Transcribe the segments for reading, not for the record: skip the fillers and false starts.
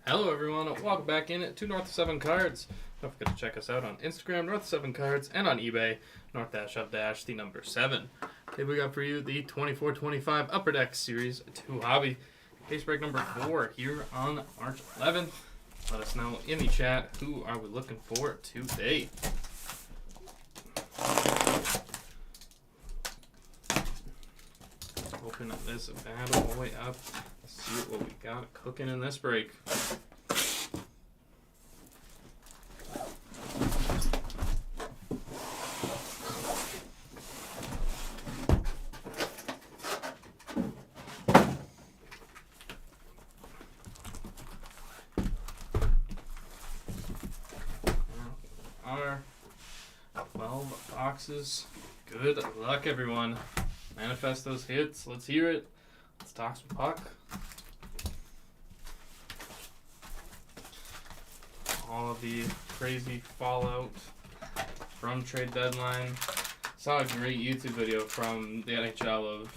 Hello everyone, welcome back in to North 7 Cards. Don't forget to check us out on Instagram, North 7 Cards, and on eBay, North-of-, the number 7. Today we got for you the 24-25 Upper Deck Series 2 Hobby. Case break number 4 here on March 11th. Let us know in the chat who are we looking for today. Open this bad boy up. Let's see what we got cooking in this break. Our 12 boxes. Good luck, everyone. Manifest those hits. Let's hear it. Let's talk some puck. All of the crazy fallout from trade deadline. Saw a great YouTube video from the NHL of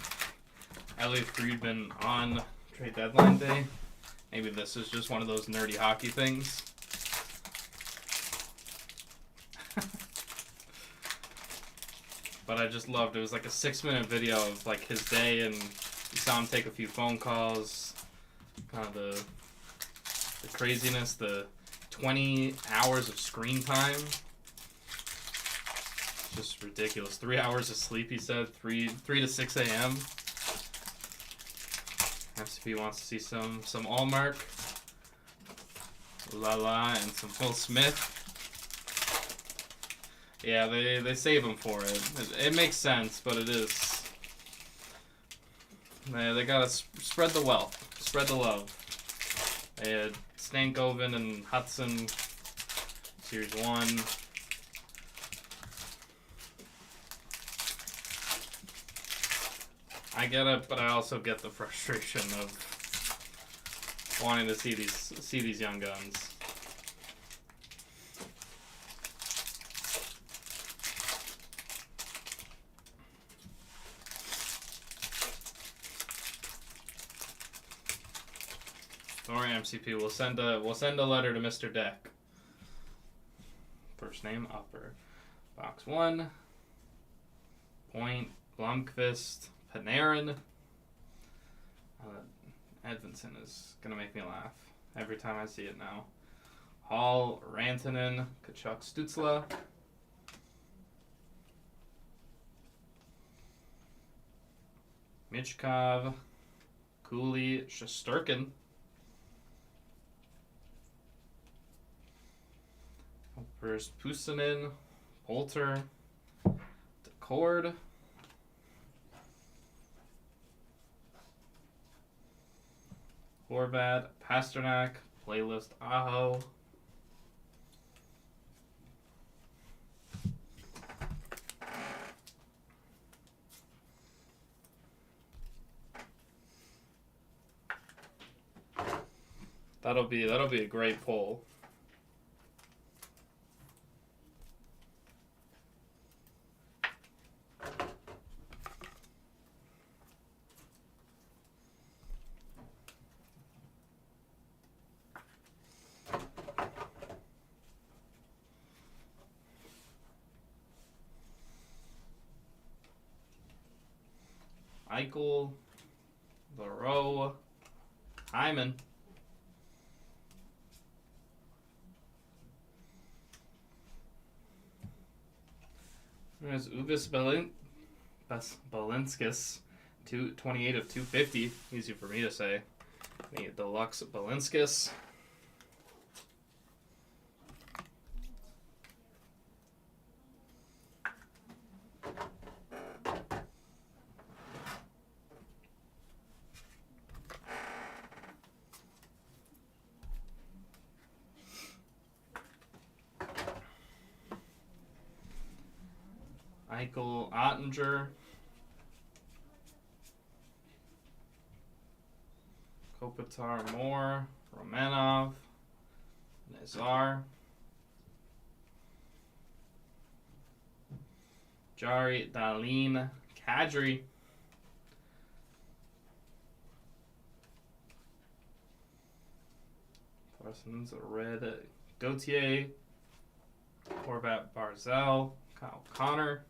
Elliot Friedman on trade deadline day. Maybe this is just one of those nerdy hockey things. But I just loved it. It was like a 6-minute video of like his day, and you saw him take a few phone calls, kind of the craziness, the 20 hours of screen time. Just ridiculous. 3 hours of sleep, he said, 3 to 6 a.m. FCP wants to see some Allmark, La, and some Phil Smith. Yeah, they save him for it. It makes sense, but it is. They gotta spread the wealth, spread the love. They had Stankoven and Hudson, Series 1. I get it, but I also get the frustration of wanting to see these young guns. Or MCP, we'll send a letter to Mr. Deck. First name Upper. Box 1. Point, Blomqvist, Panarin. Edvinsson is gonna make me laugh every time I see it now. Hall, Rantanen, Kachuk, Stützle. Michkov, Cooley, Shesterkin. First, Pusanen, Polter, Decord, Horvat, Pasternak, Playlist, Aho, that'll be a great pull. Eichel, Varro, Hyman. There's Uvis Balinskis, 228 of 250. Easy for me to say. The deluxe Balinskis. Eichel, Ottinger, Kopitar, Moore, Romanov, Nazar, Jari, Dahlin, Kadri, Parsons, red Gautier, Horvat Barzell, Kyle Connor.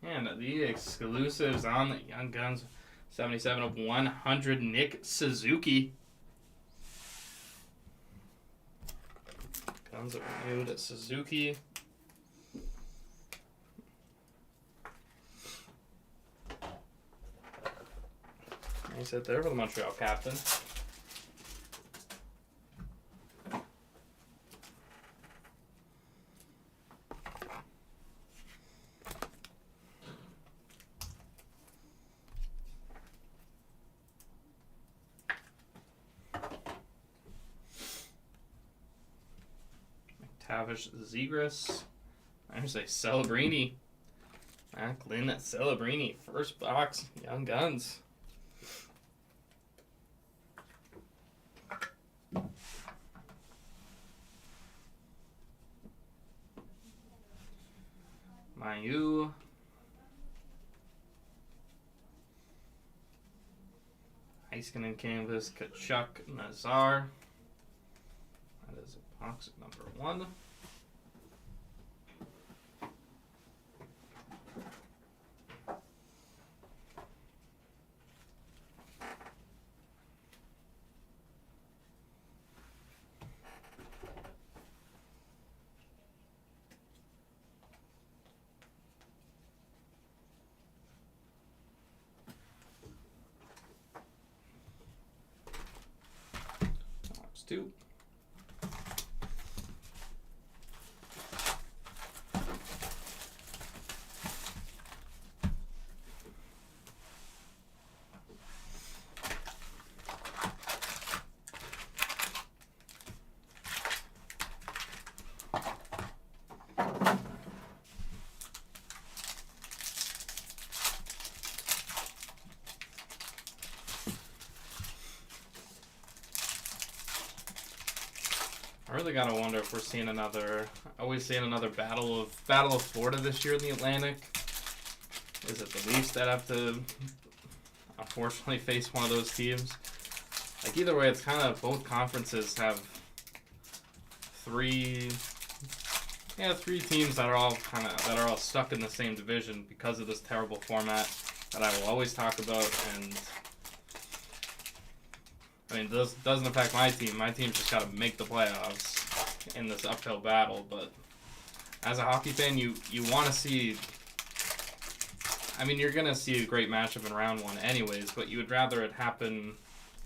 And the exclusives on the Young Guns, 77 of 100, Nick Suzuki. Guns are renewed at Suzuki. Nice hit there for the Montreal captain. McTavish Zegras. There's a Celebrini. Lynn Celebrini. First box, Young Guns. Mayu. Heiskanen canvas, Kachuk Nazar. That is box number 1. Box 2. I really gotta wonder if we're seeing another. Always seeing another battle of Florida this year in the Atlantic. Is it the Leafs that have to unfortunately face one of those teams? Like either way, it's kind of both conferences have three teams that are all stuck in the same division because of this terrible format that I will always talk about. And I mean, this doesn't affect my team. My team's just got to make the playoffs in this uphill battle. But as a hockey fan, you want to see. I mean, you're gonna see a great matchup in round 1, anyways. But you would rather it happen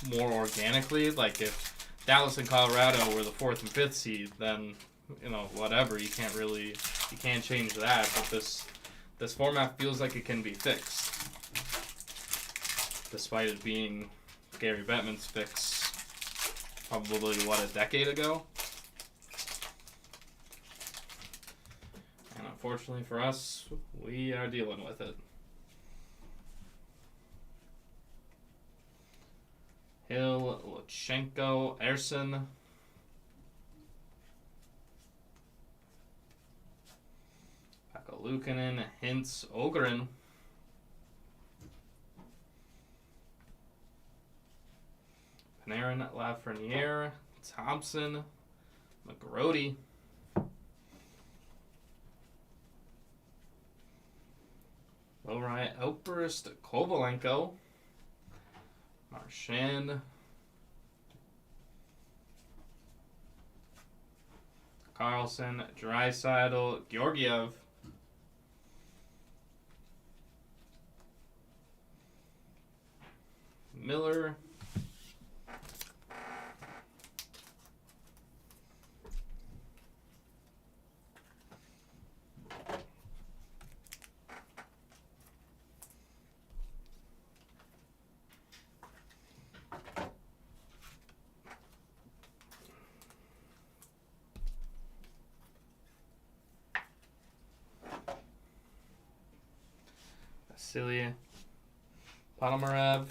more organically. Like if Dallas and Colorado were the 4th and 5th seed, then whatever. You can't change that. But this format feels like it can be fixed, despite it being Gary Bettman's fix probably, a decade ago? And unfortunately for us, we are dealing with it. Hill, Lutsenko, Erson. Pekka Luukkonen, Hintz, Ogren. Panarin, Lafreniere, Thompson, McGrody. Lowry Outburst, Kovalenko, Marchand, Carlson, Draisaitl, Georgiev, Miller, Vasily Ponomarev,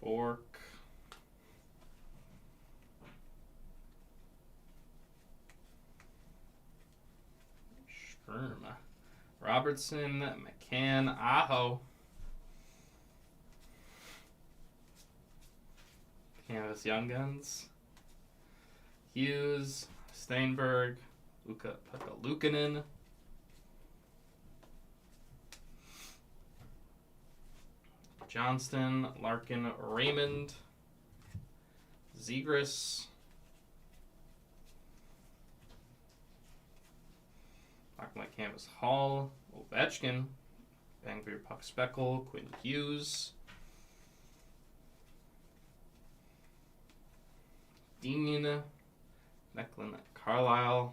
Bork, Robertson, McCann, Aho. Canvas Young Guns. Hughes, Steinberg, Pekka Luukkonen. Johnston, Larkin, Raymond. Zegras. Black Canvas Hall, Ovechkin, Vancouver Puck Speckle, Quinn Hughes, Dean, Necklin Carlisle,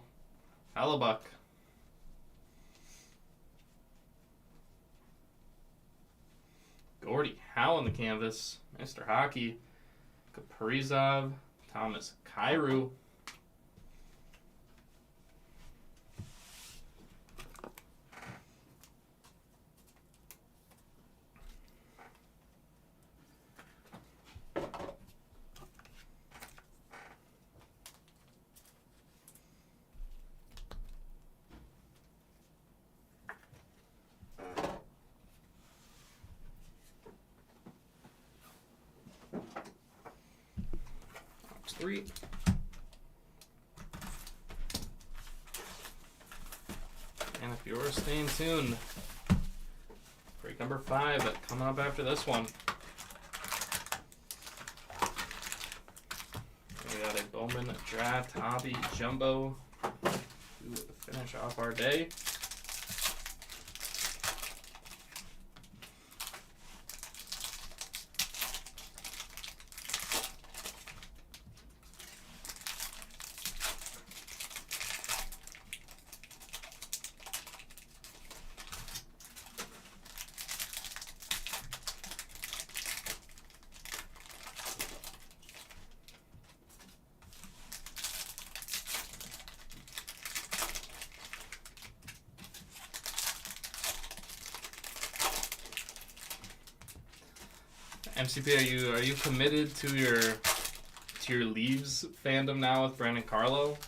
Hellebuck, Gordie Howe on the canvas, Mr. Hockey, Kaprizov, Thomas Kyrou, Box 3. And if you're staying tuned, break number 5 coming up after this one. We got a Bowman Draft Hobby Jumbo to finish off our day. MCP, are you committed to your Leaves fandom now with Brandon Carlo?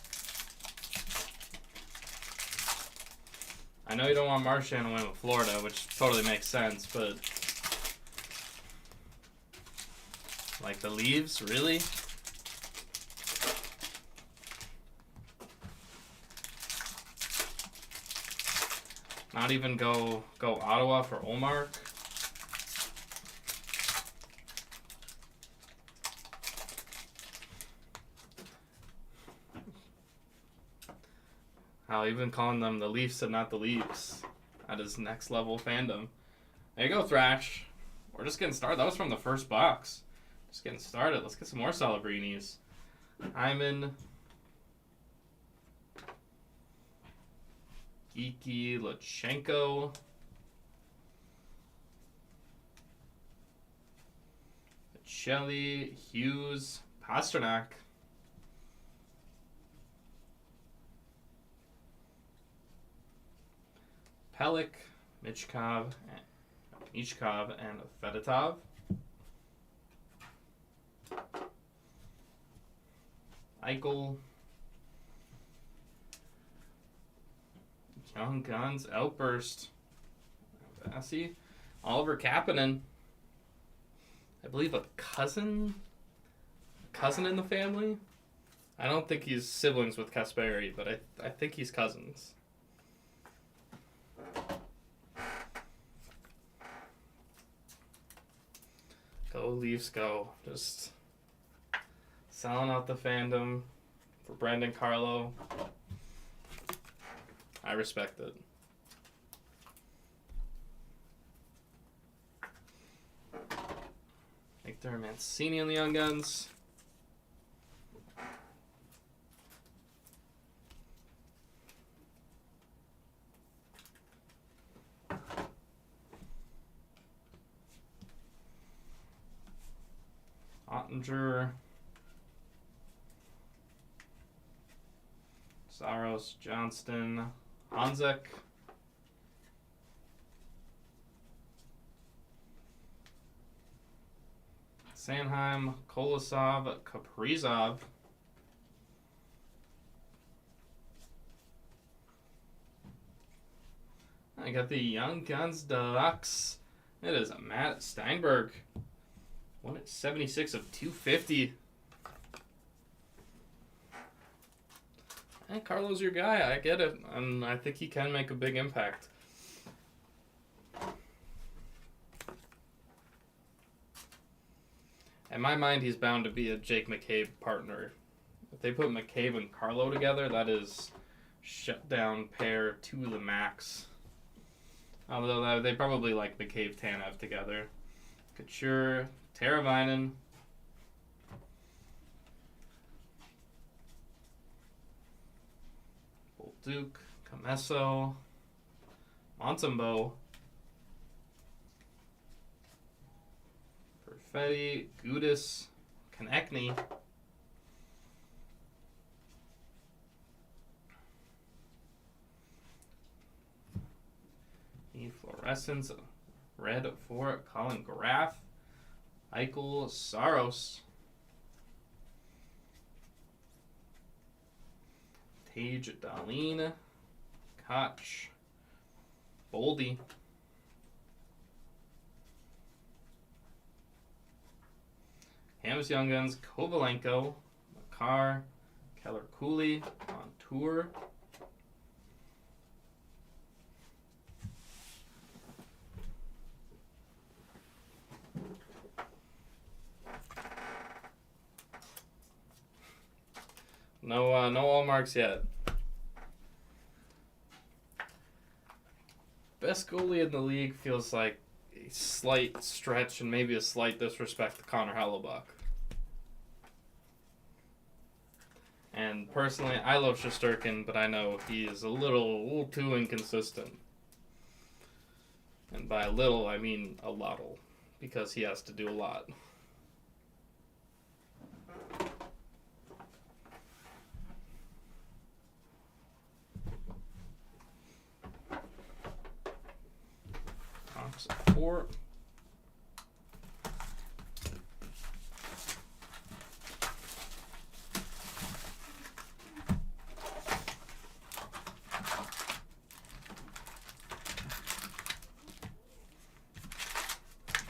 I know you don't want Marchand to win with Florida, which totally makes sense, but like the Leaves, really? Not even go Ottawa for Ullmark? I'll even calling them the Leafs and not the Leafs. That is next level fandom. There you go, Thrash. We're just getting started. That was from the first box. Just getting started. Let's get some more Celebrinis. Hyman. Geeky Lachenko. Shelley, Hughes, Pasternak. Pellick, Michkov, and Fedotov. Eichel. Young Guns, Outburst. Vassie. Oliver Kapanen. I believe a cousin in the family. I don't think he's siblings with Kasperi, but I think he's cousins. Go Leafs, go. Just selling out the fandom for Brandon Carlo. I respect it. Victor Mancini on the Young Guns. Ottinger. Saros, Johnston, Hanzek. Sanheim, Kolosov, Kaprizov. I got the Young Guns Deluxe. It is a Matt Steinberg. 1/76 of 250. And Carlo's your guy. I get it. And I think he can make a big impact. In my mind, he's bound to be a Jake McCabe partner. If they put McCabe and Carlo together, that is shutdown pair to the max. Although they probably like McCabe Tanev together. Couture, Teravainen. Bolduc, Comesso, Montembeault, Perfetti, Gudis, Konechny, Fluorescence, red for Colin Graff, Eichel, Saros, Tage Dahlin, Koch, Boldy, Hams Young Guns, Kovalenko, Makar, Keller Cooley on tour. No all marks yet. Best goalie in the league feels like a slight stretch and maybe a slight disrespect to Connor Hellebuck. And personally, I love Shesterkin, but I know he is a little too inconsistent. And by a little, I mean a lottle, because he has to do a lot. Four.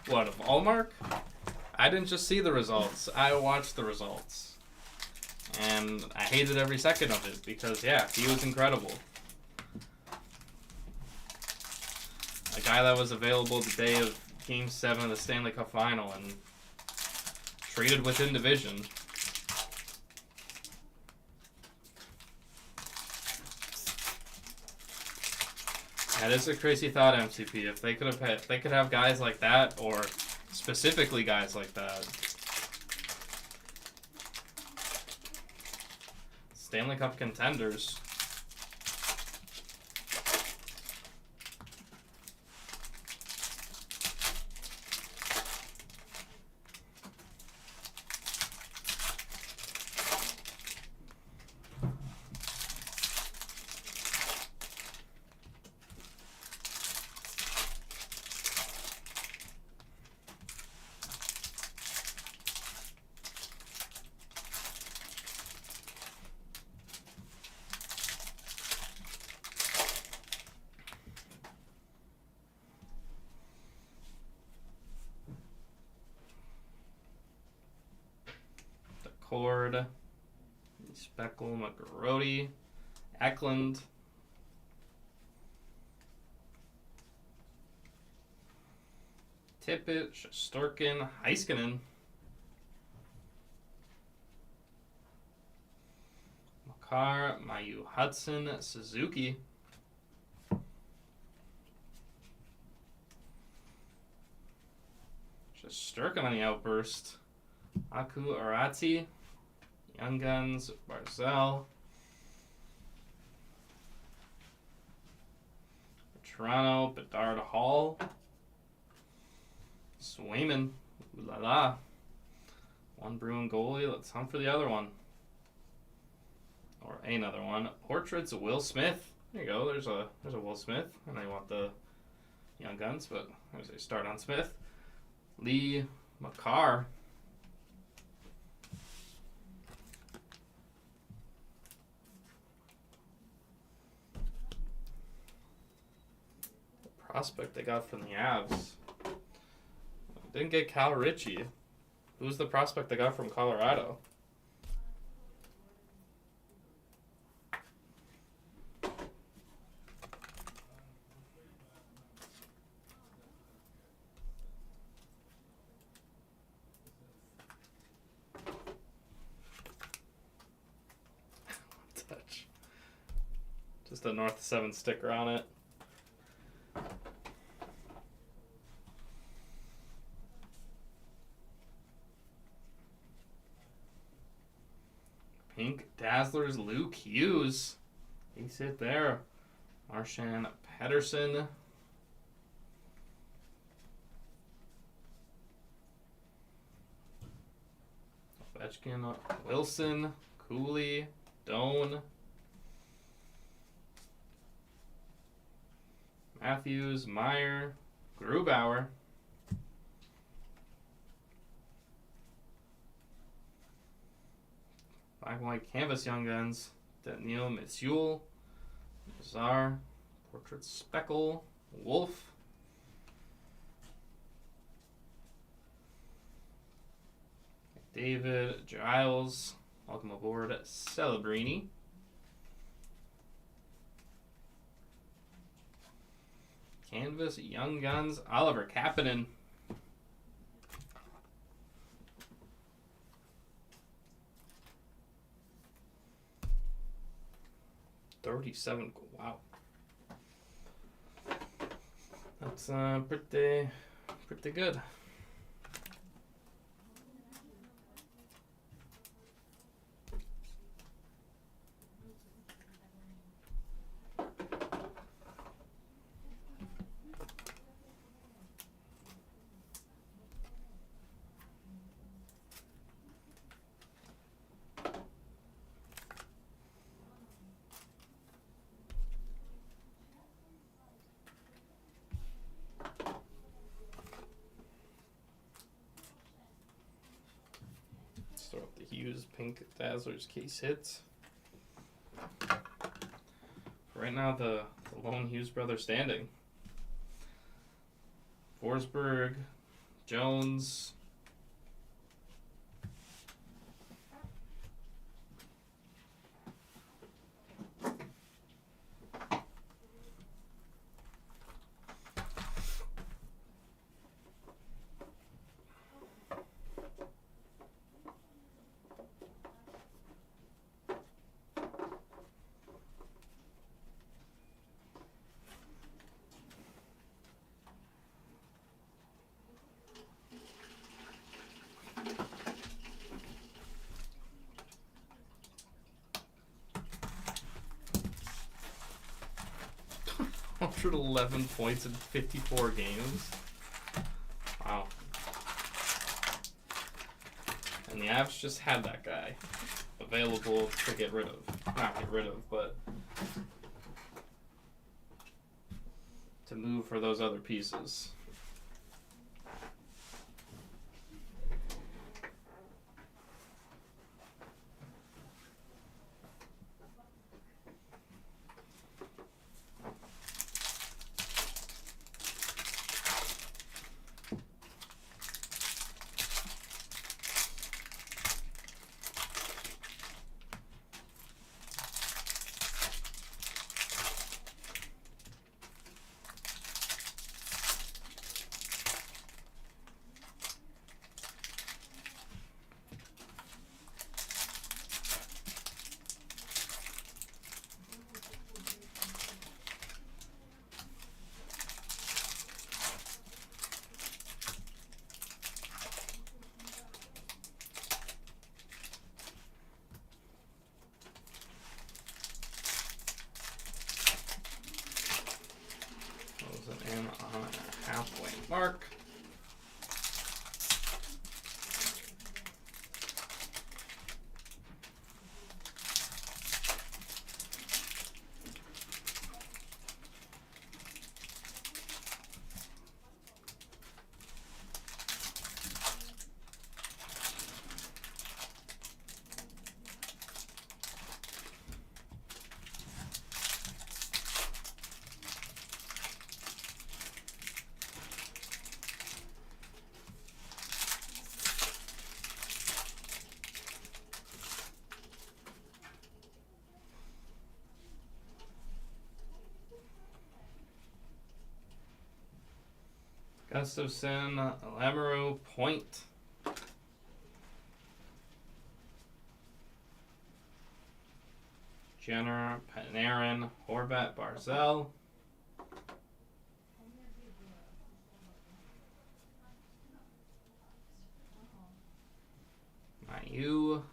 What, of Allmark? I didn't just see the results. I watched the results. And I hated every second of it because, yeah, he was incredible. A guy that was available the day of Game 7 of the Stanley Cup Final and traded within division. That is a crazy thought, MCP. If they could have guys like that, or specifically guys like that. Stanley Cup contenders. Cord, Speckle, Macaroni, Eklund, Tippett, Shesterkin, Heiskanen, Makar, Mayu Hudson, Suzuki, Shesterkin on the outburst, Aku Arati, Young Guns, Barzell, Toronto, Bedard Hall, Swayman, ooh la la. One Bruin goalie, let's hunt for the other one. Or another one. Portraits of Will Smith. There you go, there's a Will Smith. And I want the Young Guns, but there's a start on Smith. Lee Makar. prospect they got from the Avs? Didn't get Cal Ritchie. Who's the prospect they got from Colorado? Touch. Just a North 7 sticker on it. Pink Dazzlers, Luke Hughes. He's hit there. Marshan Pedersen. Ovechkin, Wilson, Cooley, Doan. Matthews, Meyer, Grubauer. Black and white canvas Young Guns. Daniel Mitsuel. Bizarre. Portrait Speckle. Wolf. David Giles. Welcome aboard. Celebrini. Canvas Young Guns. Oliver Kapanen. 37. Wow. That's pretty good. Throw up the Hughes Pink Dazzlers case hits. Right now, the lone Hughes brother standing. Forsberg, Jones. $111 points in 54 games. Wow. And the Avs just had that guy available to get rid of. Not get rid of, but to move for those other pieces. In on a halfway mark. Gustafson, Lamoureux, Point. Jenner, Panarin, Horvat, Barzell. Mayu,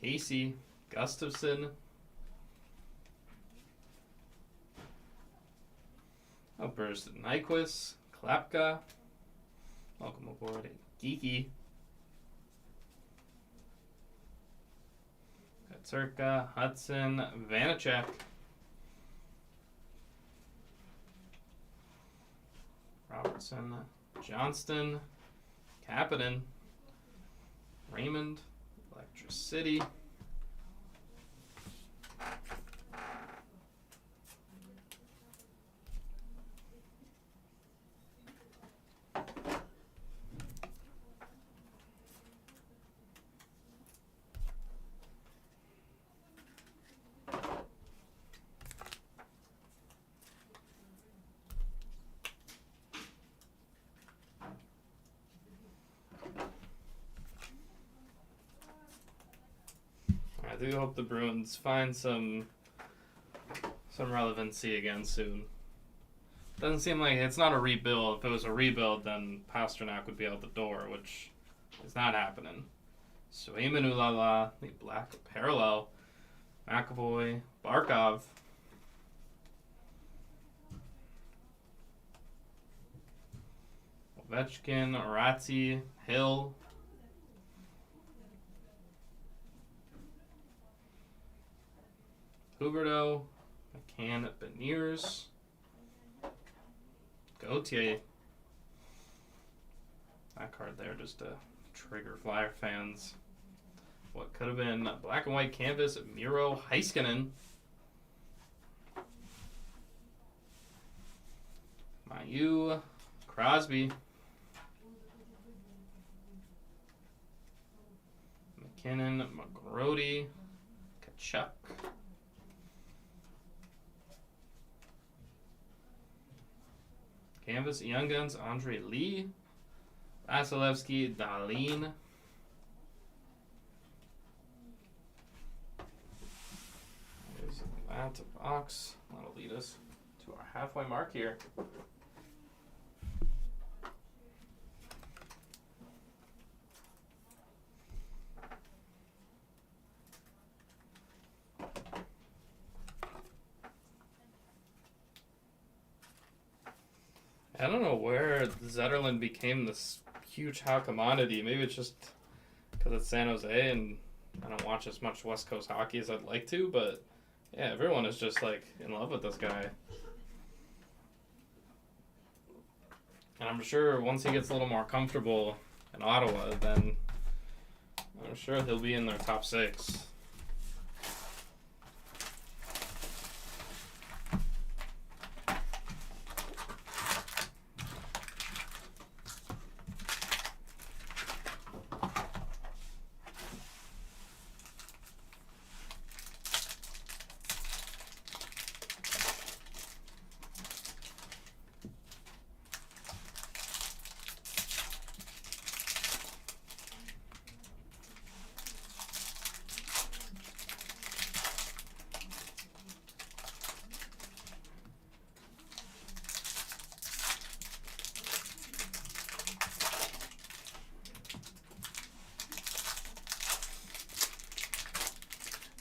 Casey, Gustafson. Burst, Nyquist, Klapka. Welcome aboard, Geeky. Katurka, Hudson, Vanacek. Robertson, Johnston, Kapanen, Raymond, Electricity. I do hope the Bruins find some relevancy again soon. Doesn't seem like it's not a rebuild. If it was a rebuild, then Pasternak would be out the door, which is not happening. Swayman Ulala, the black parallel, McAvoy, Barkov. Ovechkin, Arazzi, Hill. Huberto, McCann, Beniers, Gauthier. That card there just to trigger Flyer fans. What could have been black and white canvas, Miro Heiskanen. Mayu, Crosby. McKinnon, McGrody, Kachuk. Canvas, Young Guns, Andre Lee, Vasilevsky, Dahlin. There's that box. That'll lead us to our halfway mark here. I don't know where Zetterlund became this huge hot commodity. Maybe it's just because it's San Jose and I don't watch as much West Coast hockey as I'd like to, but yeah, everyone is just like in love with this guy. And I'm sure once he gets a little more comfortable in Ottawa, then I'm sure he'll be in their top 6.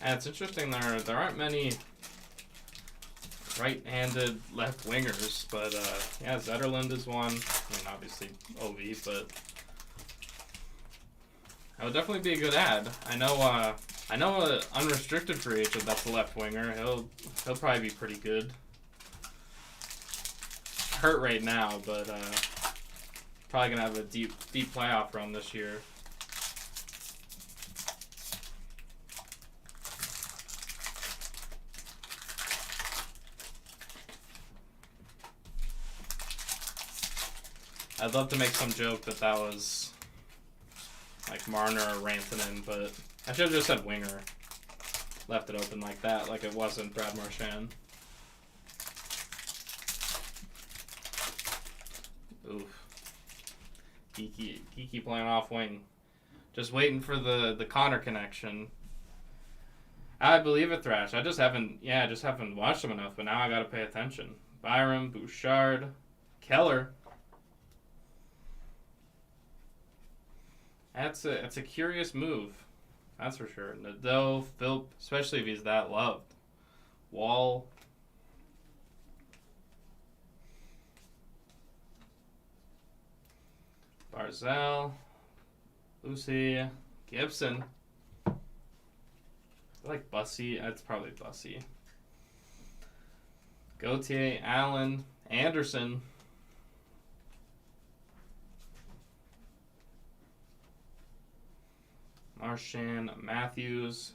And it's interesting, there aren't many right-handed left wingers, but yeah, Zetterlund is one. I mean, obviously OV, but that would definitely be a good ad. I know an unrestricted free agent that's a left winger. He'll probably be pretty good. Hurt right now, but probably gonna have a deep playoff run this year. I'd love to make some joke that was like Marner or Rantanen, but I should have just said winger. Left it open like that, like it wasn't Brad Marchand. Oof. Geeky playing off wing. Just waiting for the Connor connection. I believe it, Thrash. I just haven't watched him enough, but now I gotta pay attention. Byram, Bouchard, Keller. It's a curious move. That's for sure. Nadeau, Philp, especially if he's that loved. Wall. Barzell. Lucy. Gibson. I like Bussy. That's probably Bussy. Gauthier, Allen, Anderson. Marchand, Matthews,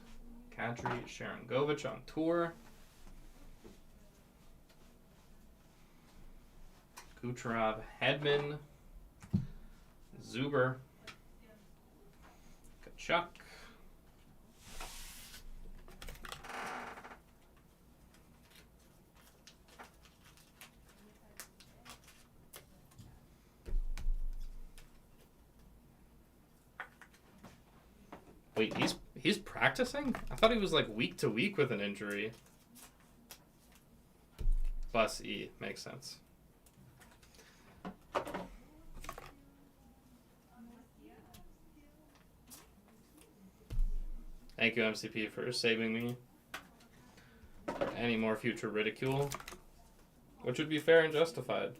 Kadri, Sharangovich on tour. Kucherov, Hedman, Zuber, Kachuk. Wait, he's practicing? I thought he was like week to week with an injury. Bus E makes sense. Thank you, MCP, for saving me any more future ridicule, which would be fair and justified.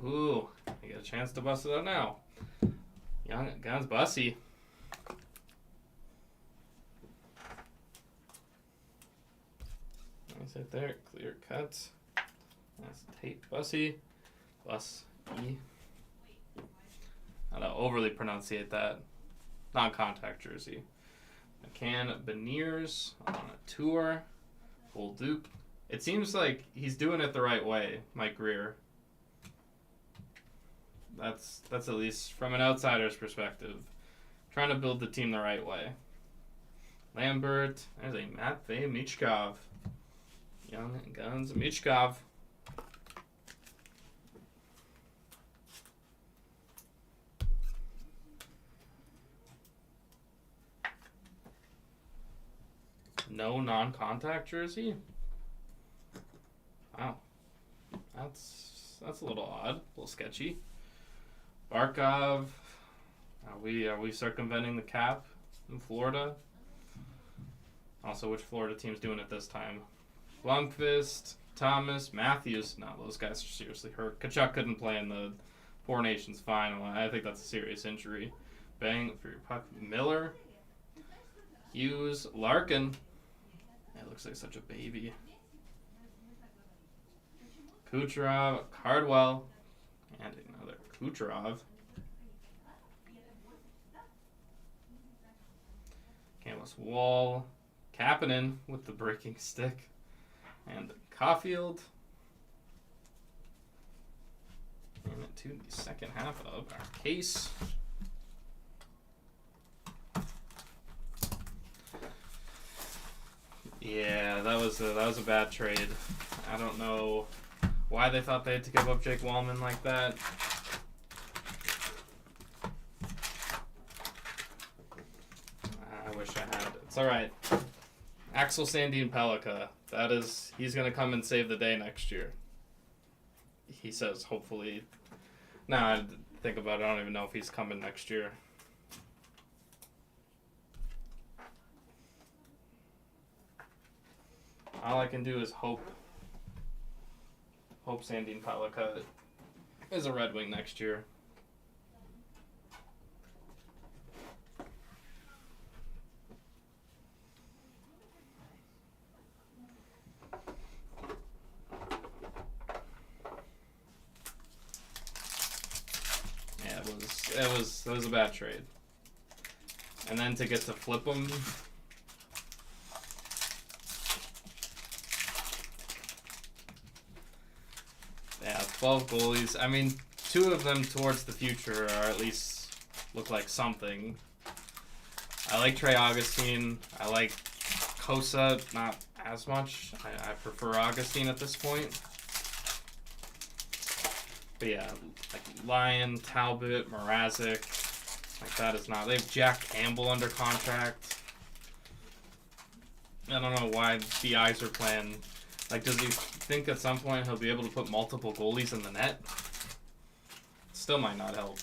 Ooh, you get a chance to bust it out now. Young Guns Bussy. Nice right there. Clear cuts. That's Tate Bussy. Bus E. I don't overly pronunciate that. Non-contact jersey. McCann Beniers on a tour. Full dupe. It seems like he's doing it the right way, Mike Greer. That's at least from an outsider's perspective. Trying to build the team the right way. Lambert. There's a Matvey Michkov. Young Guns Michkov. No non-contact jersey? Wow. That's a little odd. A little sketchy. Barkov. Are we circumventing the cap in Florida? Also, which Florida team's doing it this time? Blomqvist, Thomas, Matthews. No, those guys are seriously hurt. Kachuk couldn't play in the Four Nations final. I think that's a serious injury. Bang for your puck. Miller. Hughes. Larkin. It looks like such a baby. Kucherov. Cardwell. And another Kucherov. Canvas Wall. Kapanen with the breaking stick. And Caulfield. And to the second half of our case. Yeah, that was a bad trade. I don't know why they thought they had to give up Jake Wallman like that. I wish I had. It's all right. Axel Sandin Pellikka. He's gonna come and save the day next year. He says, hopefully. Now I think about it. I don't even know if he's coming next year. All I can do is hope Sandin Pellikka is a Red Wing next year. Yeah, it was a bad trade. And then to get to flip them. Yeah, 12 goalies. I mean, 2 of them towards the future are at least look like something. I like Trey Augustine. I like Kosa, not as much. I prefer Augustine at this point. But yeah, like Lyon, Talbot, Mrazek, like that is not. They have Jack Campbell under contract. I don't know why the eyes are playing. Like, does he think at some point he'll be able to put multiple goalies in the net? Still might not help.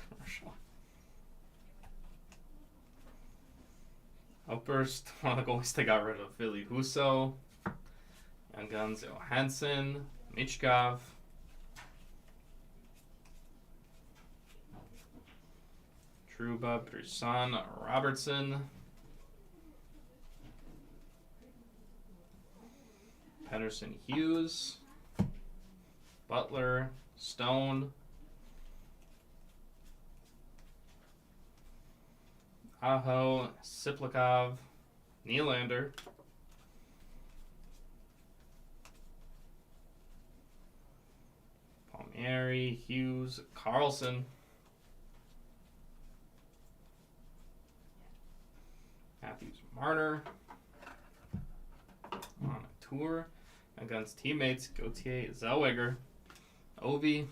Commercial. Outburst, one of the goalies they got rid of, Ville Husso, Young Guns, Johansson, Michkov, Trouba, Brisson, Robertson, Pedersen, Hughes, Butler, Stone, Aho, Siplikov, Nylander, Palmieri, Hughes, Carlson, Matthews, Marner, on a tour against teammates Gauthier, Zellweger, Ovi,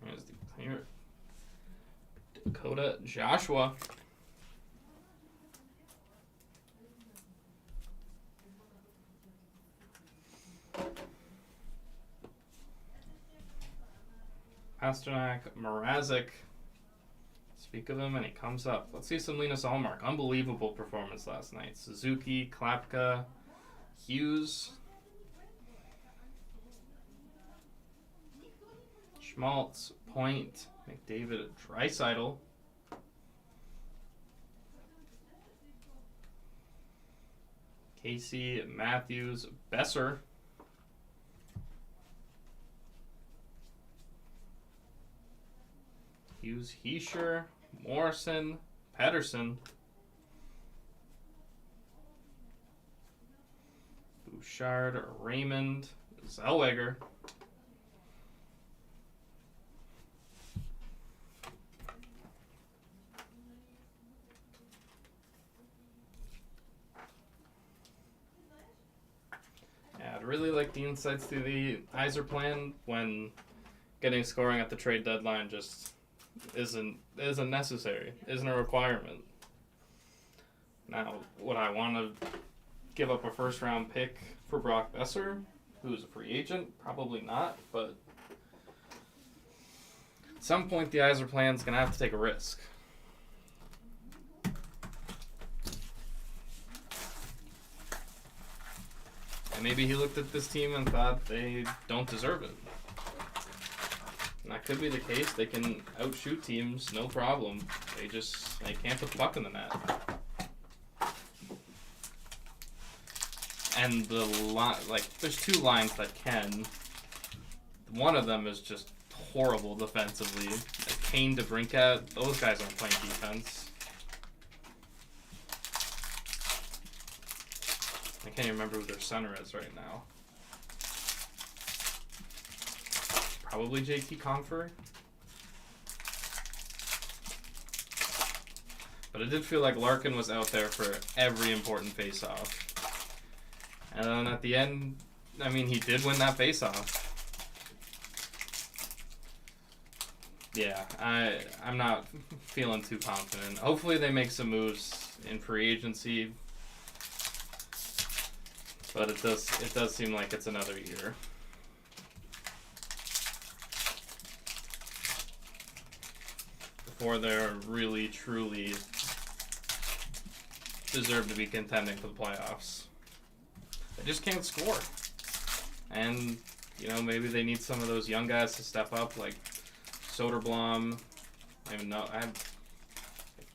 there's the clear Dakota Joshua. Pasternak, Mrazek. Speak of him and he comes up. Let's see some Linus Ullmark. Unbelievable performance last night. Suzuki, Klapka, Hughes, Schmaltz, Point, McDavid, Draisaitl, Casey, Matthews, Besser, Hughes, Heischer, Morrison, Pedersen, Bouchard, Raymond, Zellweger, yeah, I'd really like the insights to the Yzer plan when getting scoring at the trade deadline just isn't necessary, isn't a requirement. Now, would I want to give up a first round pick for Brock Besser, who's a free agent? Probably not, but at some point the Yzer plan's going to have to take a risk. And maybe he looked at this team and thought they don't deserve it. And that could be the case. They can outshoot teams, no problem. They can't put the puck in the net. And there's two lines that can. One of them is just horrible defensively. Kane, DeBrincat, those guys aren't playing defense. I can't even remember who their center is right now. Probably JT Compher. But it did feel like Larkin was out there for every important face-off. And then at the end, I mean, he did win that face-off. Yeah, I'm not feeling too confident. Hopefully they make some moves in free agency. But it does seem like it's another year. Before they're really, truly deserve to be contending for the playoffs. They just can't score. And, you know, maybe they need some of those young guys to step up, like Soderblom. I even know,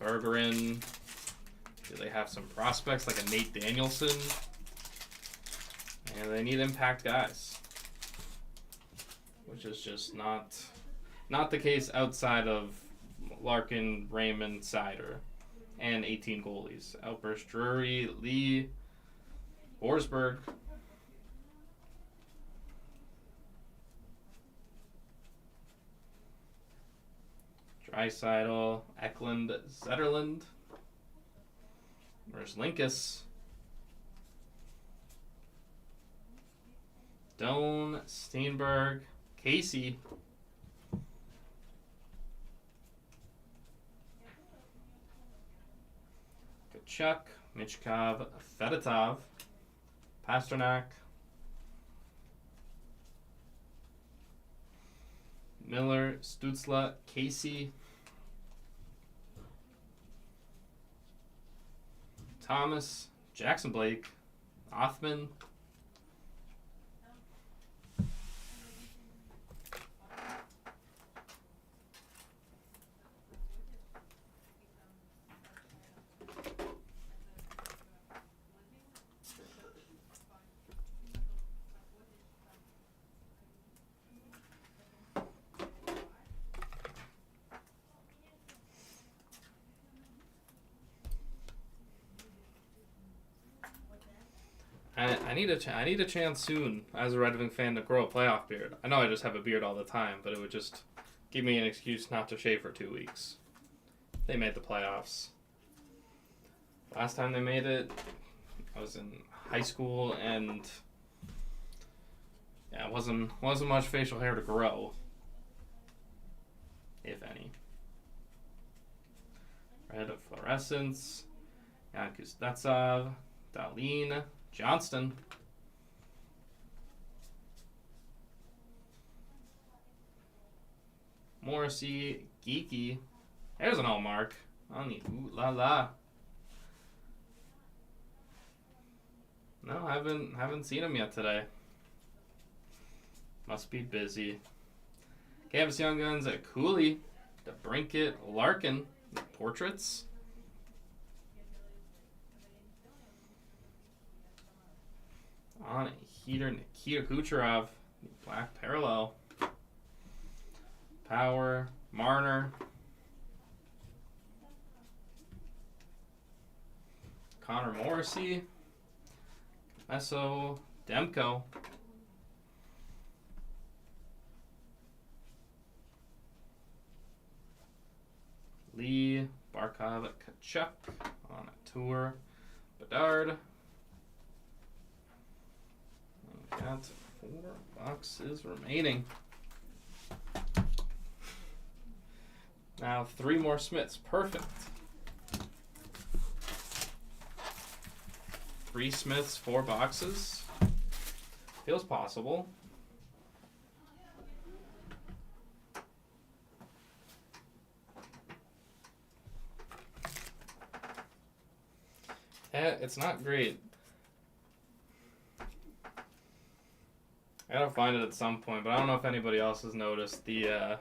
Bergeron. Do they have some prospects like a Nate Danielson? And they need impact guys, which is just not the case outside of Larkin, Raymond, Seider, and 18 goalies. Alpers, Drury, Lee, Forsberg. Draisaitl, Eklund, Zetterlund. Where's Linkus? Doan, Steenberg, Casey. Kachuk, Michkov, Fedotov, Pasternak, Miller, Stützle, Casey, Thomas, Jackson Blake, Othman, I need a chance soon as a Red Wing fan to grow a playoff beard. I know I just have a beard all the time, but it would just give me an excuse not to shave for 2 weeks. They made the playoffs. Last time they made it, I was in high school, and yeah, it wasn't much facial hair to grow, if any. Red of Fluorescence, Jan Kuznetsov, Dahlin, Johnston. Morrissey, Geeky. There's an all mark on the ooh la la. No, I haven't seen him yet today. Must be busy. Canvas Young Guns at Cooley, DeBrincat, Larkin, portraits. On a heater, Nikita Kucherov, black parallel. Power, Marner. Connor Morrissey. Meso, Demko. Lee, Barkov, Kachuk on a tour. Bedard. We've got 4 boxes remaining. Now 3 more Smiths. Perfect. 3 Smiths, 4 boxes. Feels possible. It's not great. I gotta find it at some point, but I don't know if anybody else has noticed the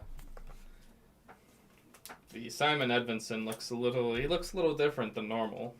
Simon Edvinsson looks a little different than normal.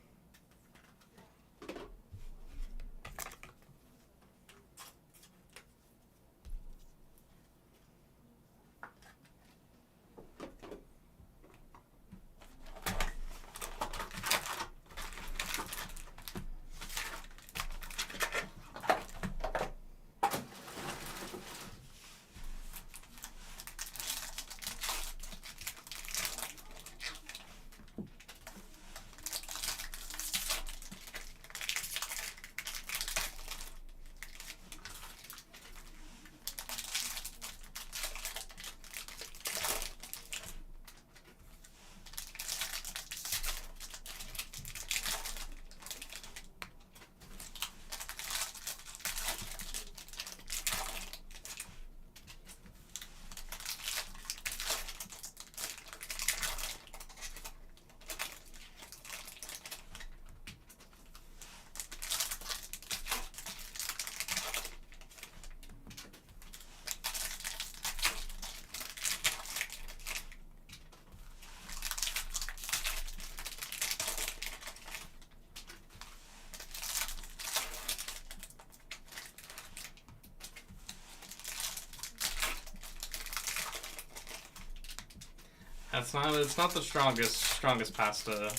That's not. It's not the strongest pasta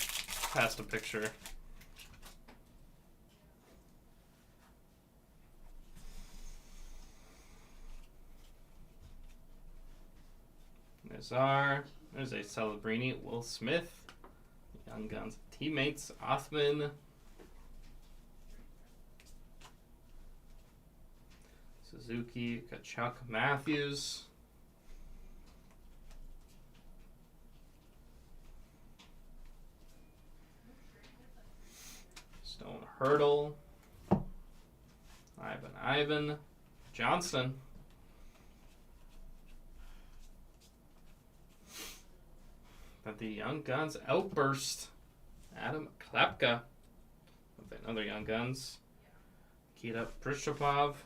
picture. There's a Celebrini, Will Smith, Young Guns teammates, Othman, Suzuki, Kachuk, Matthews, Stone Hurdle, Ivan, Johnston. But the Young Guns Outburst, Adam Klapka. Another Young Guns, Nikita Prishopov.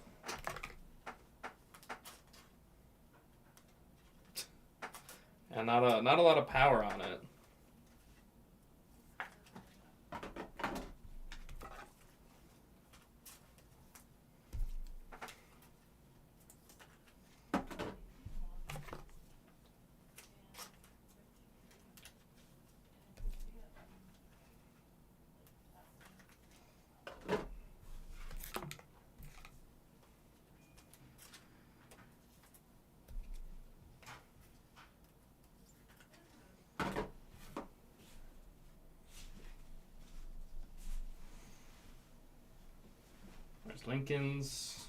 And not a lot of power on it. There's Lincoln's.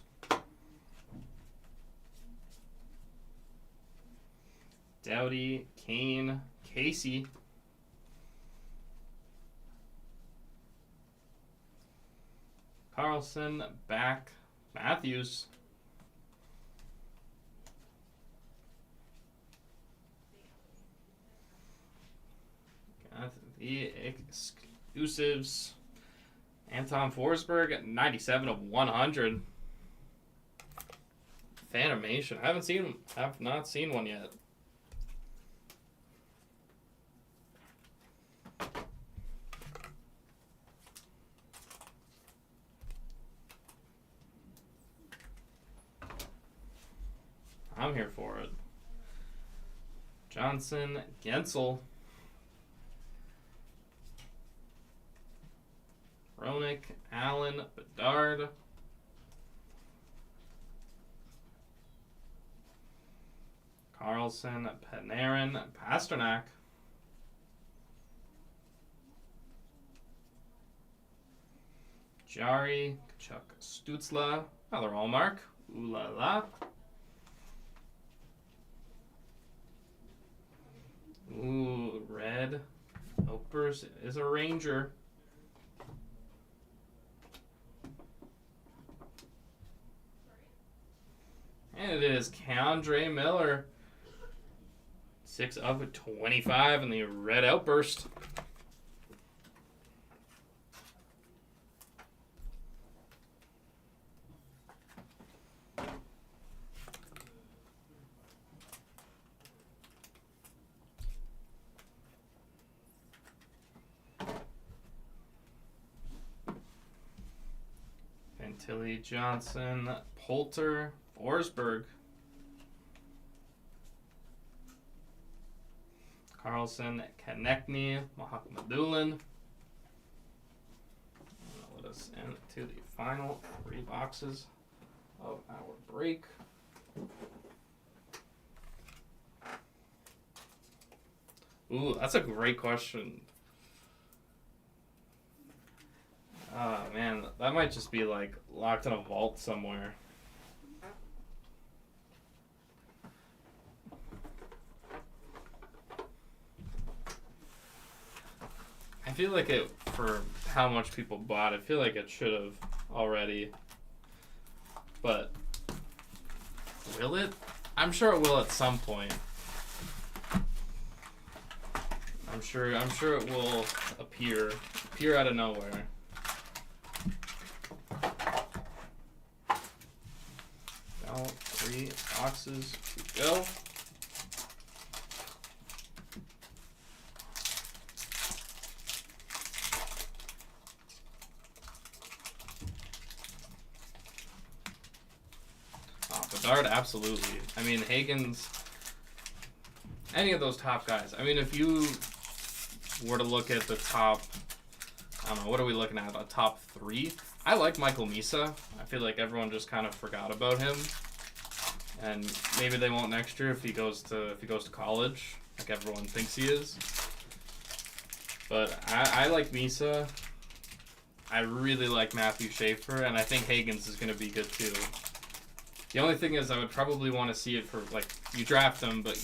Dowdy, Kane, Casey. Carlson, back, Matthews. Got the exclusives. Anton Forsberg at 97 of 100. Fanimation. Have not seen one yet. I'm here for it. Johnson, Gensel. Ronick, Allen, Bedard. Carlson, Panarin, Pasternak. Jari, Chuck Stutzla, another Allmark. Ooh la la. Ooh, red. Outburst is a Ranger. And it is K'Andre Miller. 6 of 25 in the red Outburst. Tilly Johnson, Poulter, Forsberg, Carlson, Konechny, Mahakmadulin. Let us into the final 3 boxes of our break. Ooh, that's a great question. Oh man, that might just be like locked in a vault somewhere. I feel like it, for how much people bought, I feel like it should have already. But will it? I'm sure it will at some point. I'm sure it will appear out of nowhere. All 3 boxes to go. Oh, Bedard, absolutely. I mean, Hagen's any of those top guys. I mean, if you were to look at the top, I don't know, what are we looking at? A top 3? I like Michael Misa. I feel like everyone just kind of forgot about him, and maybe they won't next year if he goes to college, like everyone thinks he is. But I like Misa. I really like Matthew Schaefer, and I think Hagens is going to be good too. The only thing is I would probably want to see it for, like, you draft him, but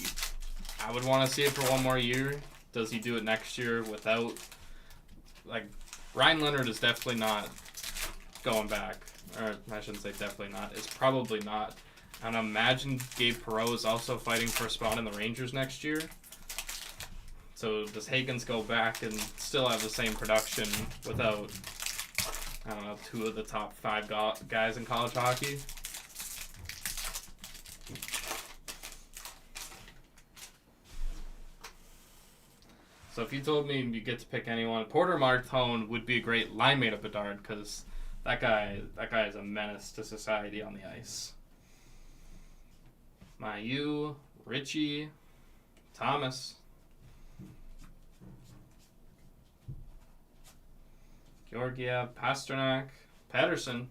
I would want to see it for one more year. Does he do it next year without, like, Ryan Leonard is definitely not going back. Or I shouldn't say definitely not. It's probably not. And imagine Gabe Perreault is also fighting for a spot in the Rangers next year. So does Hagens go back and still have the same production without, I don't know, 2 of the top 5 guys in college hockey? So if you told me you get to pick anyone, Porter Martone would be a great line mate of Bedard, because that guy is a menace to society on the ice. Mailloux, Ritchie, Thomas, Georgiev, Pasternak, Pettersson,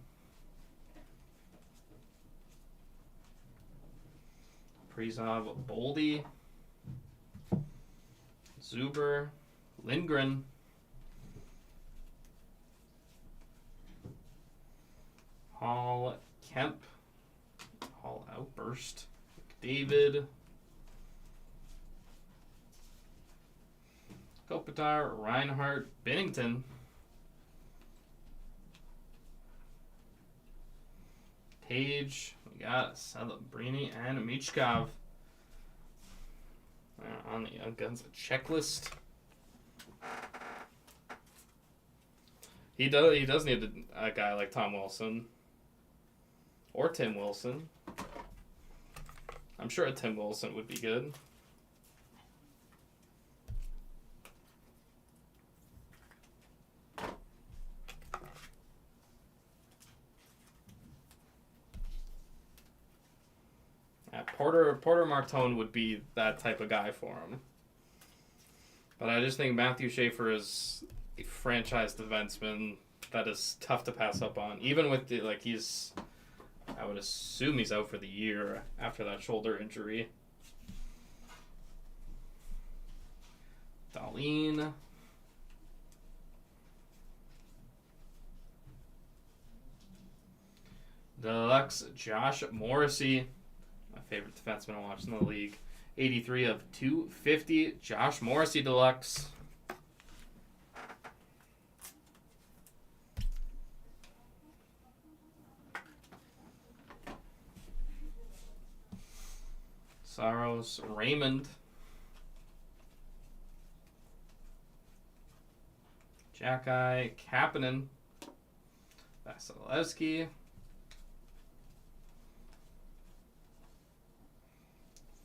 Prizov, Boldy, Zuber, Lindgren, Hall, Kemp, Hall Outburst, David, Kopitar, Reinhart, Binnington, Tage, we got Celebrini and Michkov. On the Young Guns checklist. He does need a guy like Tom Wilson. Or Tim Wilson. I'm sure a Tim Wilson would be good. Porter Martone would be that type of guy for him. But I just think Matthew Schaefer is a franchise defenseman that is tough to pass up on. Even with the, like, I would assume he's out for the year after that shoulder injury. Dahlin. Deluxe Josh Morrissey. My favorite defenseman to watch in the league. 83 of 250. Josh Morrissey Deluxe. Saros Raymond. Jack-Eye Kapanen. Vasilevsky.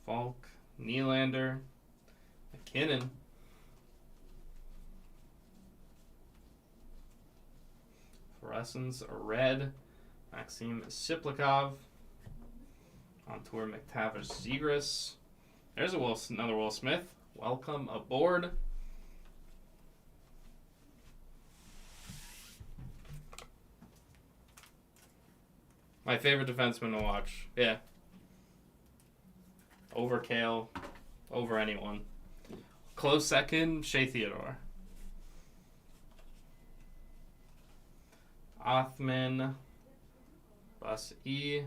Falk, Nylander, McKinnon, Fluorescence Red, Maxim Siplikov, on tour McTavish Zegras. There's another Will Smith. Welcome aboard. My favorite defenseman to watch. Yeah. Over Kale, over anyone. Close second, Shea Theodore. Othman, Bus E,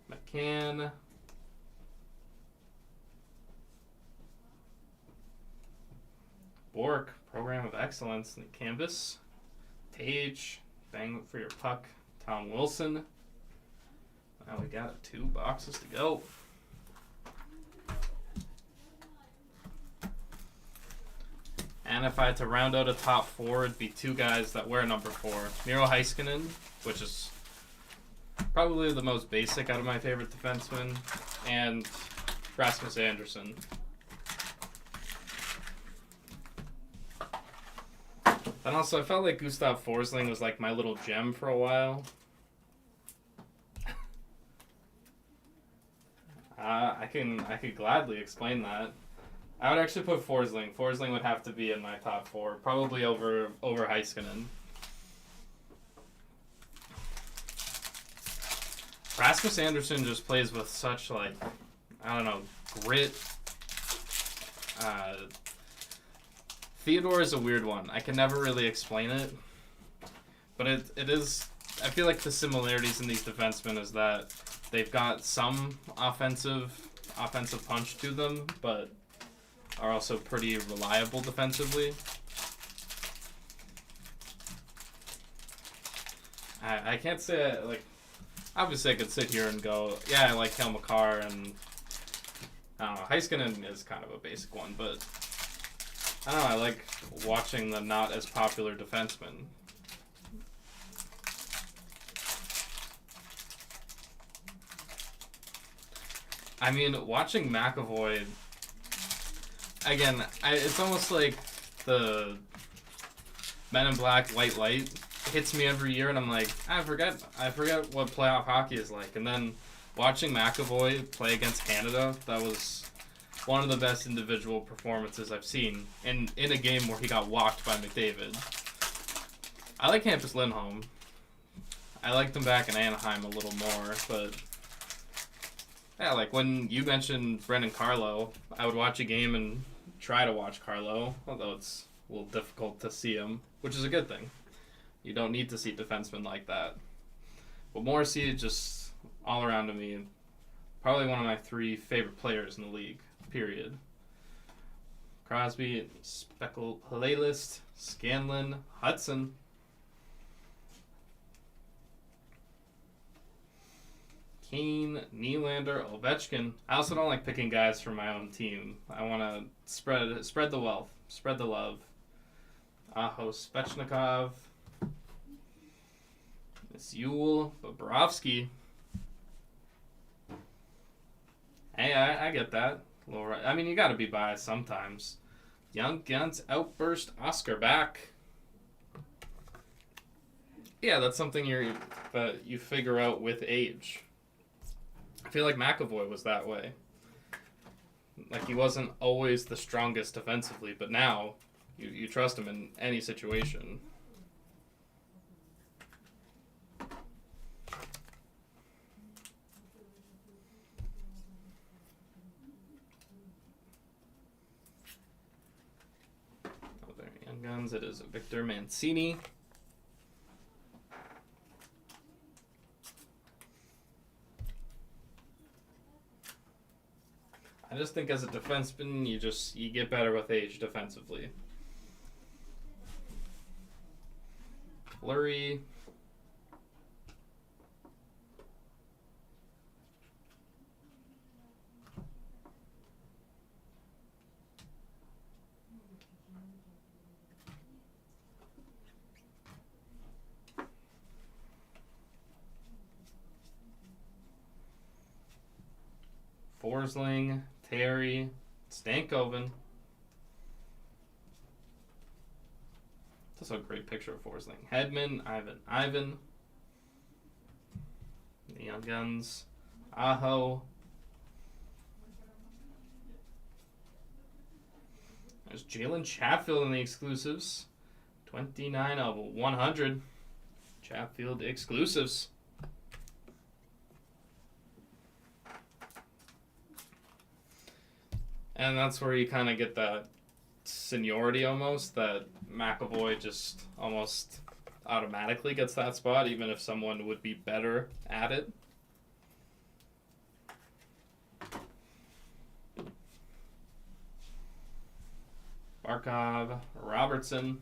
McCann, Bork, Program of Excellence, in the canvas. Tage, Bang for your puck, Tom Wilson. Now we got 2 boxes to go. And if I had to round out a top 4, it'd be 2 guys that wear number 4. Miro Heiskanen, which is probably the most basic out of my favorite defensemen, and Rasmus Anderson. And also, I felt like Gustav Forsling was like my little gem for a while. I could gladly explain that. I would actually put Forsling. Forsling would have to be in my top 4, probably over Heiskanen. Rasmus Andersson just plays with such, like, I don't know, grit. Theodore is a weird one. I can never really explain it. But it is... I feel like the similarities in these defensemen is that they've got some offensive punch to them, but are also pretty reliable defensively. I can't say, like... Obviously, I could sit here and go, yeah, I like Cale Makar, and I don't know, Heiskanen is kind of a basic one, but I don't know, I like watching the not as popular defensemen. I mean, watching McAvoy, again, it's almost like the Men in Black White Light hits me every year, and I'm like, I forget what playoff hockey is like. And then watching McAvoy play against Canada, that was one of the best individual performances I've seen in a game where he got walked by McDavid. I like Hampus Lindholm. I liked him back in Anaheim a little more, but yeah, like when you mentioned Brendan Carlo, I would watch a game and try to watch Carlo, although it's a little difficult to see him, which is a good thing. You don't need to see defensemen like that. But Morrissey, just all around to me, probably one of my 3 favorite players in the league, period. Crosby, Speckle, Playlist, Scanlon, Hudson. Kane, Nylander, Ovechkin. I also don't like picking guys from my own team. I want to spread the wealth, spread the love. Aho, Svechnikov. Miss Yule, Bobrovsky. Hey, I get that. I mean, you got to be biased sometimes. Young Guns Outburst, Oscar back. Yeah, that's something you figure out with age. I feel like McAvoy was that way. Like, he wasn't always the strongest defensively, but now you trust him in any situation. Oh, there, Young Guns. It is Victor Mancini. I just think as a defenseman, you get better with age defensively. Fleury. Forsling, Terry, Stankoven. That's a great picture of Forsling. Hedman, Ivan. The Young Guns. Aho. There's Jalen Chatfield in the exclusives. 29 of 100. Chatfield exclusives. And that's where you kind of get that seniority almost, that McAvoy just almost automatically gets that spot, even if someone would be better at it. Barkov, Robertson.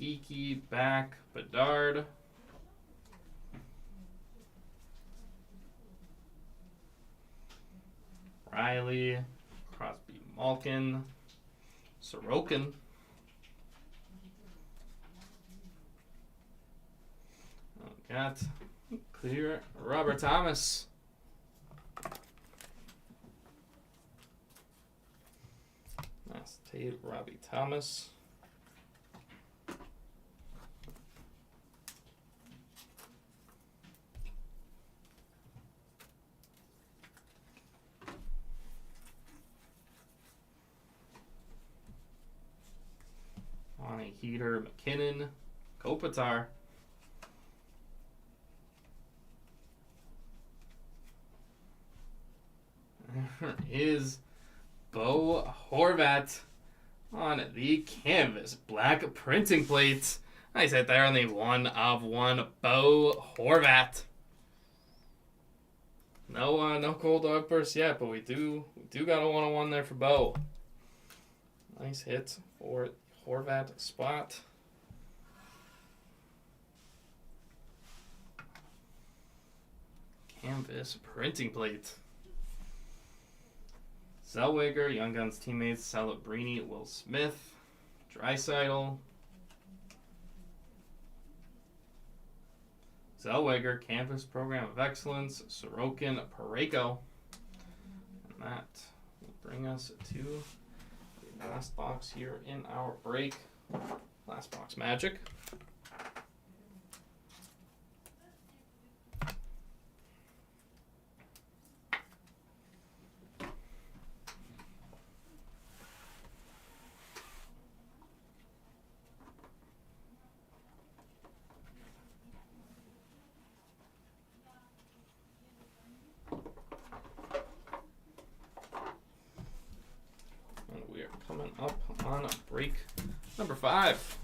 Geeky, back, Bedard. Riley, Crosby, Malkin, Sorokin. Got clear Robert Thomas. Nice tape, Robbie Thomas. Heater, McKinnon, Kopitar. There is Bo Horvat on the canvas. Black printing plates. Nice hit there on the 1/1 Bo Horvat. No cold outbursts yet, but we do got a 1/1 there for Bo. Nice hit for Horvat spot. Canvas printing plate. Zellweger, Young Guns teammates, Celebrini, Will Smith, Draisaitl. Zellweger, Canvas Program of Excellence, Sorokin, Parayko. And that will bring us to the last box here in our break. Last box magic. Coming up on break number 5.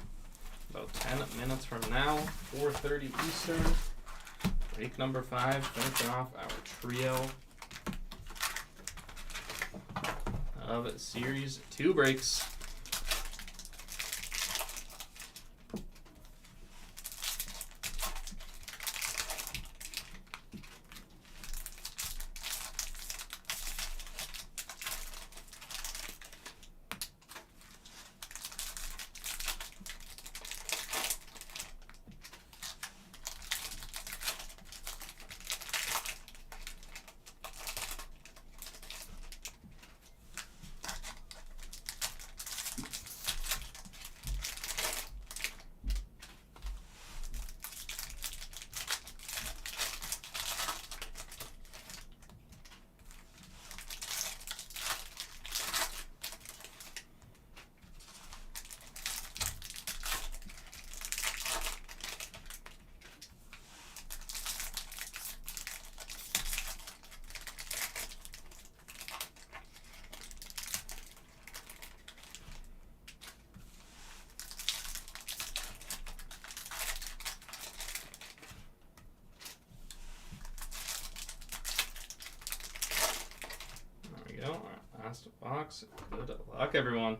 About 10 minutes from now, 4:30 Eastern. Break number 5, finishing off our trio of Series 2 breaks. Last box. Good luck, everyone.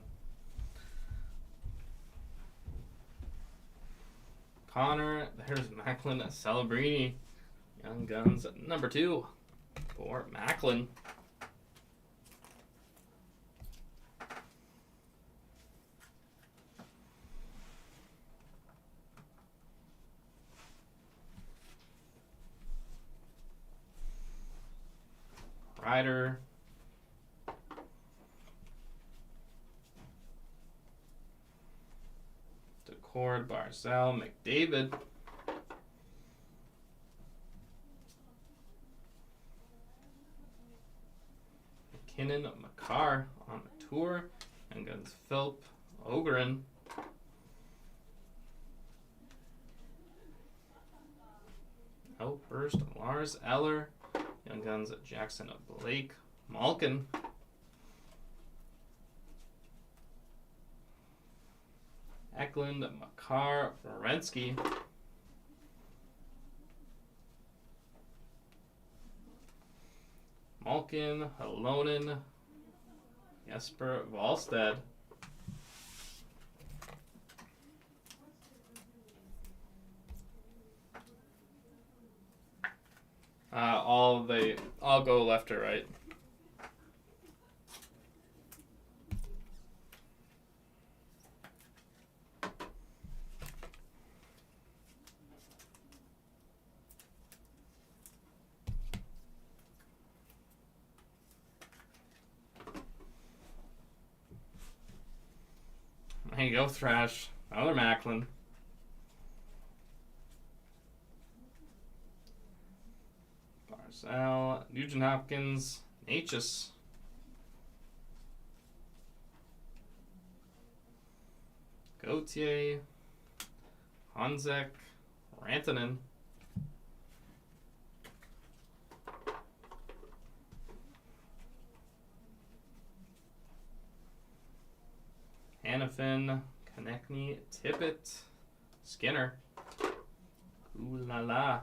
Connor, there's Macklin Celebrini. Young Guns number 2 for Macklin. Ryder. Cord, Barzal, McDavid. McKinnon, Makar on the tour. Young Guns Philp, Ogren. First, Lars Eller. Young Guns Jackson Blake, Malkin. Eklund, Makar, Werenski. Malkin, Halonen, Jesper Wallstedt. I'll go left or right. There you go, Thrash. Another Macklin. Barzal, Nugent Hopkins, Gauthier, Hanzek, Rantanen, Hanifin, Konechny, Tippett, Skinner, ooh la la,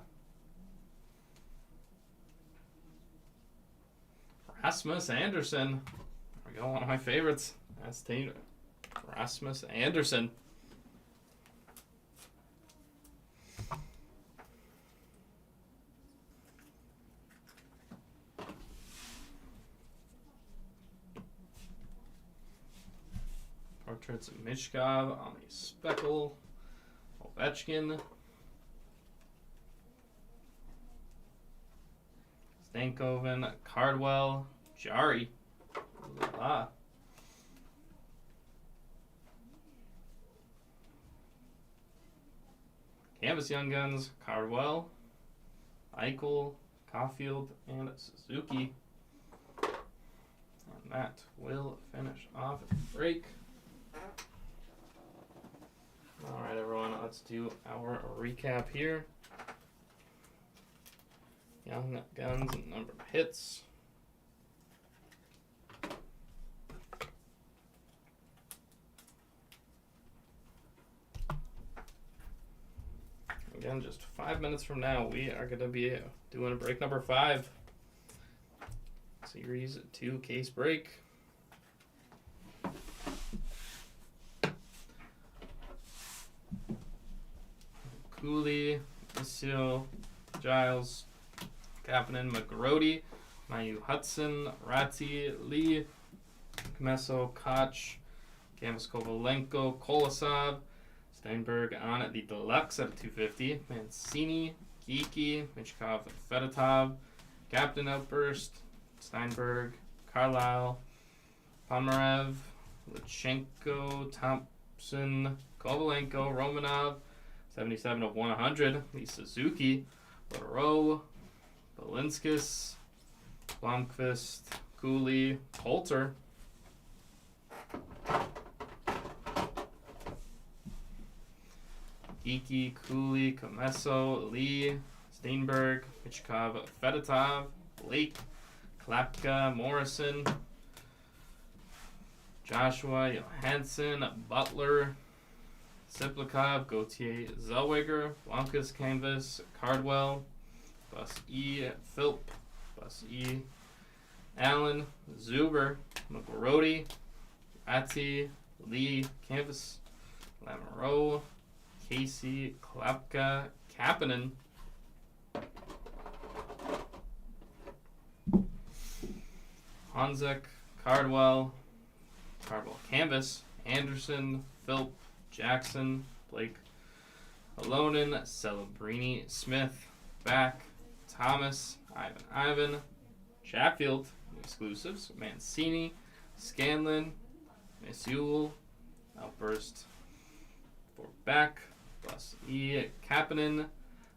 Rasmus Anderson. There we go, one of my favorites. That's Taylor. Rasmus Anderson. Portraits of Mishkov on the Speckle, Ovechkin, Stankoven, Cardwell, Jari, la. Canvas Young Guns, Cardwell, Eichel, Caulfield, and Suzuki. And that will finish off the break. Alright everyone, let's do our recap here. Young Guns and number of hits. Again, just 5 minutes from now, we are going to be doing break number 5. Series 2 case break. Cooley, Isil, Giles, Kapanen, McGrody, Mayu Hudson, Ratti, Lee, Meso, Koch, Canvas Kovalenko, Kolosov, Steinberg on at the deluxe at 250, Mancini, Geeky, Michkov, Fedotov, Captain Outburst, Steinberg, Carlisle, Pomerev, Lutsenko, Thompson, Kovalenko, Romanov, 77 of 100, the Suzuki, Leroux, Balinskis, Blomqvist, Cooley, Poulter, Geeky, Cooley, Comesso, Lee, Steinberg, Michkov, Fedotov, Blake, Klapka, Morrison, Joshua, Johansson, Butler, Siplikov, Gauthier, Zellweger, Blomqvist, Canvas, Cardwell, Bus E, Philp, Bus E, Allen, Zuber, McGrody, Ratti, Lee, Canvas, Lamoureux, Casey, Klapka, Kapanen, Hanzek, Cardwell, Canvas, Anderson, Philp, Jackson, Blake, Alonin, Celebrini, Smith, Back, Thomas, Ivan, Chatfield, exclusives, Mancini, Scanlon, Missoul, Outburst, for Back, Plus E, Kapanen,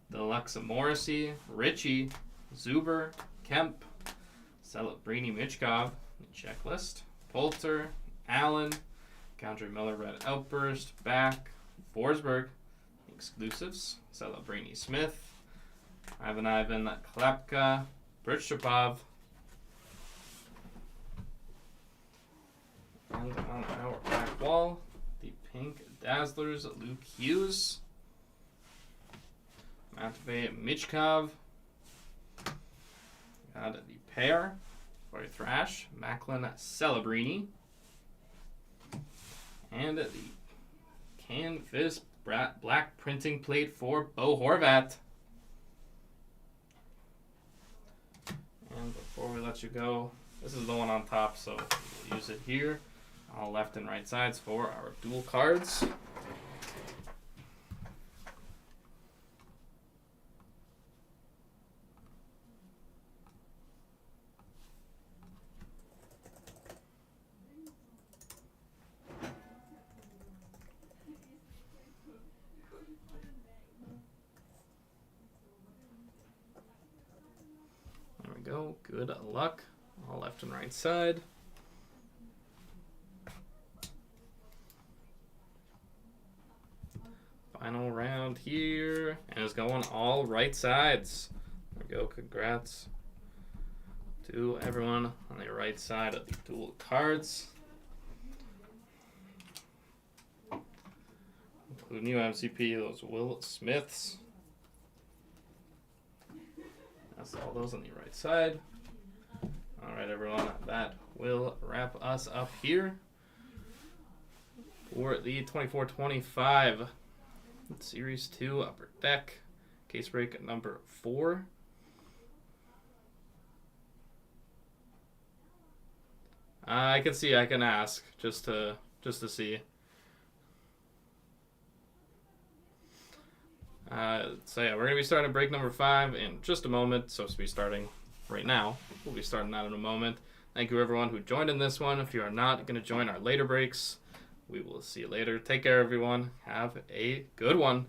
Deluxe Morrissey, Ritchie, Zuber, Kemp, Celebrini, Michkov, checklist, Poulter, Allen, Country Miller, Red Outburst, Back, Forsberg, exclusives, Celebrini, Smith, Ivan, Klapka, Britchapov, and on our back wall, the Pink Dazzlers, Luke Hughes, Matvey Michkov, got the pair, Corey Thrash, Macklin Celebrini, and the canvas black printing plate for Bo Horvat. And before we let you go, this is the one on top, so we'll use it here. All left and right sides for our dual cards. There we go. Good luck. All left and right side. is going all right sides. There we go. Congrats to everyone on the right side of the dual cards. Including new MCP, those Will Smiths. That's all those on the right side. All right, everyone. That will wrap us up here for the 24-25 Series 2 Upper Deck. Case break number 4. I can ask just to see. So yeah, we're gonna be starting break number 5 in just a moment. So it's be starting right now. We'll be starting that in a moment. Thank you everyone who joined in this one. If you are not gonna join our later breaks, we will see you later. Take care, everyone. Have a good one.